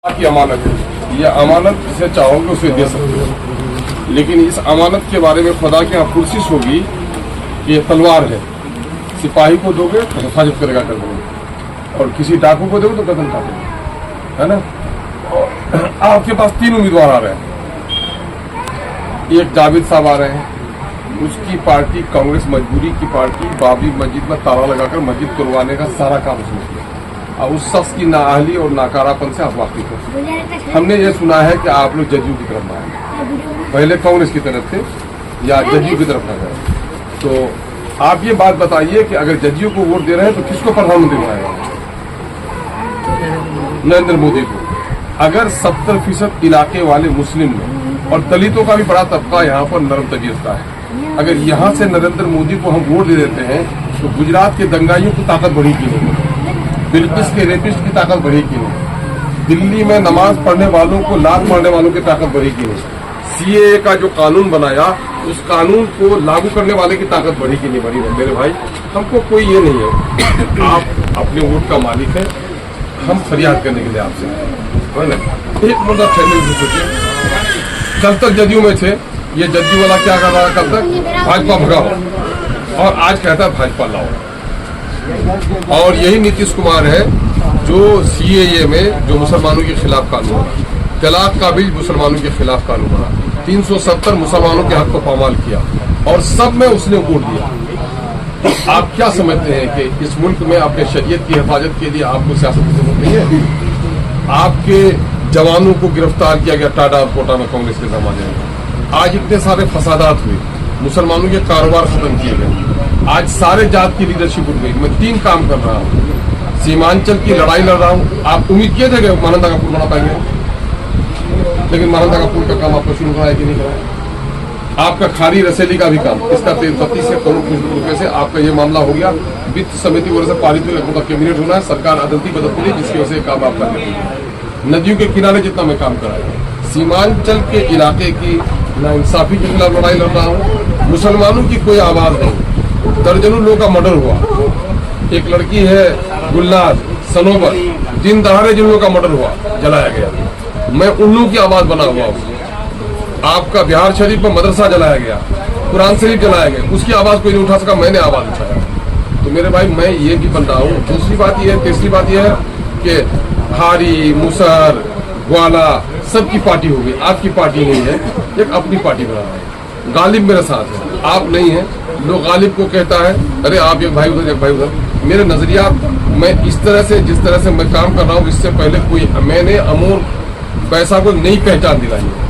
की अमानत है, यह अमानत जिसे चाहोगे उसे दे सकते हो, लेकिन इस अमानत के बारे में खुदा की यहाँ कोशिश होगी कि ये तलवार है, सिपाही को दोगे तो हिफाजत करेगा कर दोगे, और किसी डाकू को दोगे तो कदम काटेगा, है ना। और आपके पास 3 उम्मीदवार आ रहे हैं, एक जावेद साहब आ रहे हैं, उसकी पार्टी कांग्रेस मजबूरी की पार्टी बाबरी मस्जिद में ताला लगाकर मस्जिद तोड़वाने का सारा काम उसने किया, और उस शख्स की नाअहली और नाकारापन से आप वाकिफ हो। हमने ये सुना है कि आप लोग जदयू की तरफ आए, पहले कांग्रेस की तरफ थे या जदयू की तरफ आ गए, तो आप ये बात बताइए कि अगर जदयू को वोट दे रहे हैं तो किसको प्रधानमंत्री बनाएगा? नरेंद्र मोदी को। अगर 70% इलाके वाले मुस्लिम लोग और दलितों का भी बड़ा तबका यहाँ पर नरम तबीयत का है, अगर यहाँ से नरेंद्र मोदी को हम वोट दे देते हैं तो गुजरात के दंगाइयों की ताकत बढ़ेगी नहीं, बिल्किस के रेपिस्ट की ताकत बढ़ेगी नहीं, दिल्ली में नमाज पढ़ने वालों को लात मारने वालों की ताकत बढ़ेगी नहीं, सीएए का जो कानून बनाया उस कानून को लागू करने वाले की ताकत बढ़ेगी नहीं बढ़ी। मेरे भाई, हमको कोई ये नहीं है, आप अपने वोट का मालिक है, हम फरियाद करने के लिए आपसे है ना। एक मुद्दा फैमिली से सोचिए, कल तक जदयू में थे, ये जदयू वाला क्या कर रहा है, कल तक भाजपा भगाओ और आज कहता है भाजपा लाओ। और यही नीतीश कुमार है जो सीएए में जो मुसलमानों के खिलाफ कानून बना, तलाक का भी मुसलमानों के खिलाफ कानून बना, 370 मुसलमानों के हक को पामाल किया और सब में उसने वोट दिया। आप क्या समझते हैं कि इस मुल्क में अपने शरीयत की हिफाजत के लिए आपको सियासत की जरूरत नहीं है? आपके जवानों को गिरफ्तार किया गया टाटा और कोटा में कांग्रेस के जमाने में, आज इतने सारे फसादात हुए, मुसलमानों के कारोबार खत्म किए गए, आज सारे जात की लीडरशिप उठ गई। मैं 3 काम कर रहा हूँ, सीमांचल की लड़ाई लड़ रहा हूँ। आप उम्मीद किए थे कि महानंदा का पुल बना पाएंगे, लेकिन महानंदा का पुल का काम आपको शुरू कराया कि नहीं कराया? आपका खारी रसेली का भी काम, इसका 33 करोड़ रुपए से आपका ये मामला हो गया, वित्त समिति वजह से पारित हुआ, कैबिनेट होना है, सरकार अदलती बदलती है, जिसकी वजह से काम आप कर लेते हैं। नदियों के किनारे जितना मैं काम कराया, सीमांचल के इलाके की नाइंसाफी के खिलाफ लड़ाई लड़ रहा हूँ। मुसलमानों की कोई आवाज नहीं, दर्जनों लोगों का मर्डर हुआ, एक लड़की है गुलनाज सनोबर, दिन दहाड़े जिन लोगों का मर्डर हुआ, जलाया गया, मैं उन लोगों की आवाज बना हुआ हूँ। आपका बिहार शरीफ में मदरसा जलाया गया, कुरान शरीफ जलाया गया, उसकी आवाज कोई नहीं उठा सका, मैंने आवाज उठाया। तो मेरे भाई, मैं ये भी बन रहा हूँ। दूसरी बात यह है, तीसरी बात यह है कि हारी मुसर ग्वाला सबकी पार्टी हो गई, आपकी पार्टी नहीं है, एक अपनी पार्टी बना रहा है। गालिब मेरे साथ है, आप नहीं है। लोग गालिब को कहता है अरे आप एक भाई उधर एक भाई उधर। मेरे नजरिया, मैं इस तरह से जिस तरह से मैं काम कर रहा हूँ, इससे पहले कोई मैंने अमूर पैसा को नई पहचान दिलाई है।